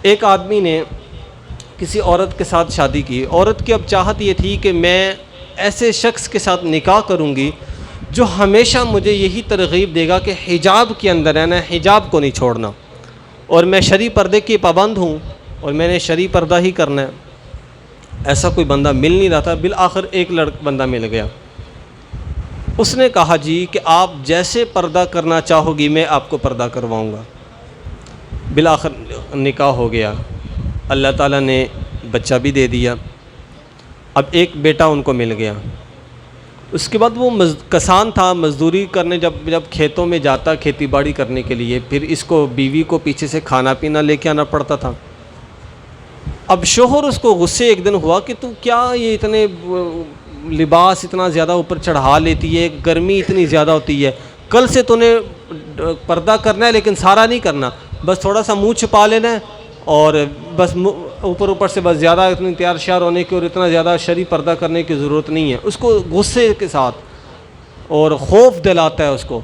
ایک آدمی نے کسی عورت کے ساتھ شادی کی. عورت کی اب چاہت یہ تھی کہ میں ایسے شخص کے ساتھ نکاح کروں گی جو ہمیشہ مجھے یہی ترغیب دے گا کہ حجاب کے اندر رہنا ہے، حجاب کو نہیں چھوڑنا، اور میں شرعی پردے کی پابند ہوں اور میں نے شرعی پردہ ہی کرنا ہے. ایسا کوئی بندہ مل نہیں رہا تھا. بالآخر ایک بندہ مل گیا. اس نے کہا جی کہ آپ جیسے پردہ کرنا چاہو گی میں آپ کو پردہ کرواؤں گا. بالآخر نکاح ہو گیا. اللہ تعالیٰ نے بچہ بھی دے دیا. اب ایک بیٹا ان کو مل گیا. اس کے بعد وہ کسان تھا، مزدوری کرنے جب کھیتوں میں جاتا کھیتی باڑی کرنے کے لیے، پھر اس کو بیوی کو پیچھے سے کھانا پینا لے کے آنا پڑتا تھا. اب شوہر اس کو غصے ایک دن ہوا کہ تو کیا یہ اتنے لباس اتنا زیادہ اوپر چڑھا لیتی ہے، گرمی اتنی زیادہ ہوتی ہے، کل سے تو نے پردہ کرنا ہے لیکن سارا نہیں کرنا، بس تھوڑا سا منہ چھپا لینا ہے اور بس اوپر سے بس زیادہ اتنی تیار شیار ہونے کی اور اتنا زیادہ شرعی پردہ کرنے کی ضرورت نہیں ہے. اس کو غصے کے ساتھ اور خوف دلاتا ہے،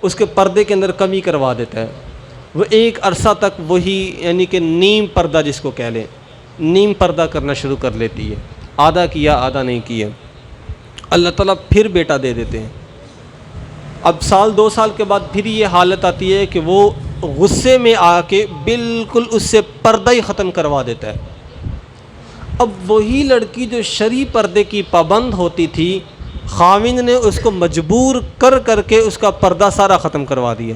اس کے پردے کے اندر کمی کروا دیتا ہے. وہ ایک عرصہ تک وہی یعنی کہ نیم پردہ جس کو کہہ لیں، نیم پردہ کرنا شروع کر لیتی ہے. آدھا کیا آدھا نہیں کیا. اللہ تعالیٰ پھر بیٹا دے دیتے ہیں. اب سال 2 سال کے بعد پھر یہ حالت آتی ہے کہ وہ غصے میں آ کے بالکل اس سے پردہ ہی ختم کروا دیتا ہے. اب وہی لڑکی جو شرعی پردے کی پابند ہوتی تھی، خاوند نے اس کو مجبور کر کے اس کا پردہ سارا ختم کروا دیا.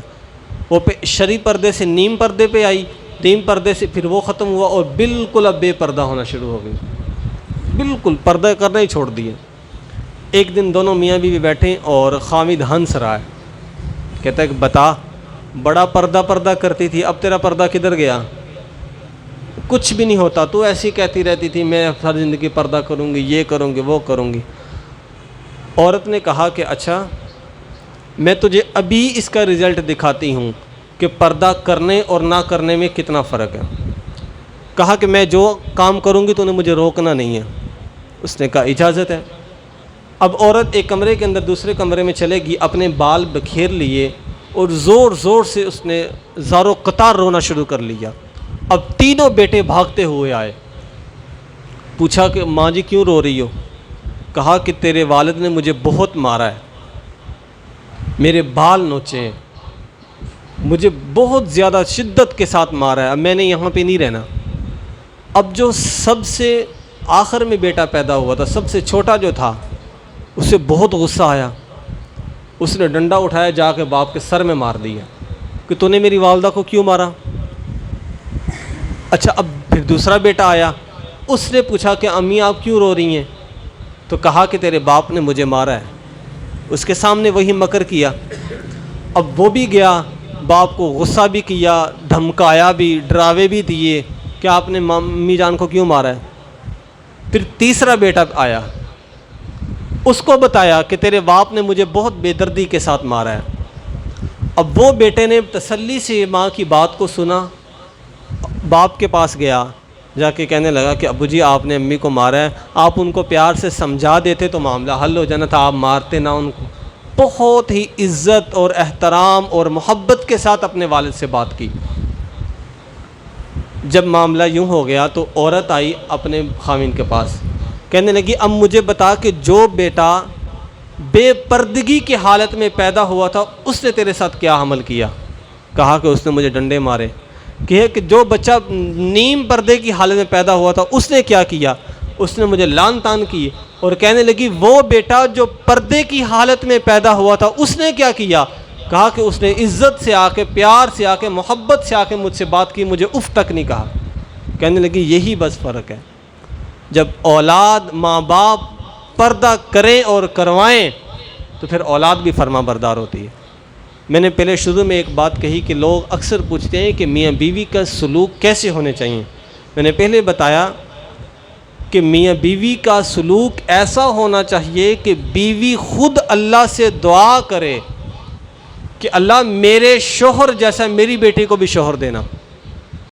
وہ شرعی پردے سے نیم پردے پہ آئی، نیم پردے سے پھر وہ ختم ہوا اور بالکل اب بے پردہ ہونا شروع ہو گئی. بالکل پردہ کرنا ہی چھوڑ دیا. ایک دن دونوں میاں بیوی بیٹھے اور خاوند ہنس رہا ہے. کہتا ہے کہ بتا، بڑا پردہ کرتی تھی، اب تیرا پردہ کدھر گیا؟ کچھ بھی نہیں ہوتا، تو ایسی کہتی رہتی تھی میں ہر زندگی پردہ کروں گی، یہ کروں گی وہ کروں گی. عورت نے کہا کہ اچھا میں تجھے ابھی اس کا رزلٹ دکھاتی ہوں کہ پردہ کرنے اور نہ کرنے میں کتنا فرق ہے. کہا کہ میں جو کام کروں گی تو نے مجھے روکنا نہیں ہے. اس نے کہا اجازت ہے. اب عورت ایک کمرے کے اندر دوسرے کمرے میں چلے گی، اپنے بال بکھیر لیے اور زور سے اس نے زار و قطار رونا شروع کر لیا. اب تینوں بیٹے بھاگتے ہوئے آئے. پوچھا کہ ماں جی کیوں رو رہی ہو؟ کہا کہ تیرے والد نے مجھے بہت مارا ہے، میرے بال نوچے ہیں، مجھے بہت زیادہ شدت کے ساتھ مارا ہے، اب میں نے یہاں پہ نہیں رہنا. اب جو سب سے آخر میں بیٹا پیدا ہوا تھا، سب سے چھوٹا جو تھا، اسے بہت غصہ آیا. اس نے ڈنڈا اٹھایا، جا کے باپ کے سر میں مار دیا کہ تو نے میری والدہ کو کیوں مارا. اچھا اب پھر دوسرا بیٹا آیا. اس نے پوچھا کہ امی آپ کیوں رو رہی ہیں؟ تو کہا کہ تیرے باپ نے مجھے مارا ہے. اس کے سامنے وہی مکر کیا. اب وہ بھی گیا، باپ کو غصہ بھی کیا، دھمکایا بھی، ڈراوے بھی دیے کہ آپ نے امی جان کو کیوں مارا ہے. پھر تیسرا بیٹا آیا، اس کو بتایا کہ تیرے باپ نے مجھے بہت بے دردی کے ساتھ مارا ہے. اب وہ بیٹے نے تسلی سے ماں کی بات کو سنا، باپ کے پاس گیا، جا کے کہنے لگا کہ ابو جی آپ نے امی کو مارا ہے، آپ ان کو پیار سے سمجھا دیتے تو معاملہ حل ہو جانا تھا، آپ مارتے نہ ان کو. بہت ہی عزت اور احترام اور محبت کے ساتھ اپنے والد سے بات کی. جب معاملہ یوں ہو گیا تو عورت آئی اپنے خاوند کے پاس، کہنے لگی اب مجھے بتا کہ جو بیٹا بے پردگی کی حالت میں پیدا ہوا تھا اس نے تیرے ساتھ کیا عمل کیا. کہا کہ اس نے مجھے ڈنڈے مارے. کہ جو بچہ نیم پردے کی حالت میں پیدا ہوا تھا اس نے کیا کیا؟ اس نے مجھے لان تان کی. اور کہنے لگی وہ بیٹا جو پردے کی حالت میں پیدا ہوا تھا اس نے کیا کیا؟ کہا کہ اس نے عزت سے آ کے، پیار سے آ کے، محبت سے آ کے مجھ سے بات کی، مجھے اف تک نہیں کہا. کہنے لگی یہی بس فرق ہے. جب اولاد ماں باپ پردہ کریں اور کروائیں تو پھر اولاد بھی فرما بردار ہوتی ہے. میں نے پہلے شروع میں ایک بات کہی کہ لوگ اکثر پوچھتے ہیں کہ میاں بیوی کا سلوک کیسے ہونے چاہیے. میں نے پہلے بتایا کہ میاں بیوی کا سلوک ایسا ہونا چاہیے کہ بیوی خود اللہ سے دعا کرے کہ اللہ میرے شوہر جیسا میری بیٹی کو بھی شوہر دینا.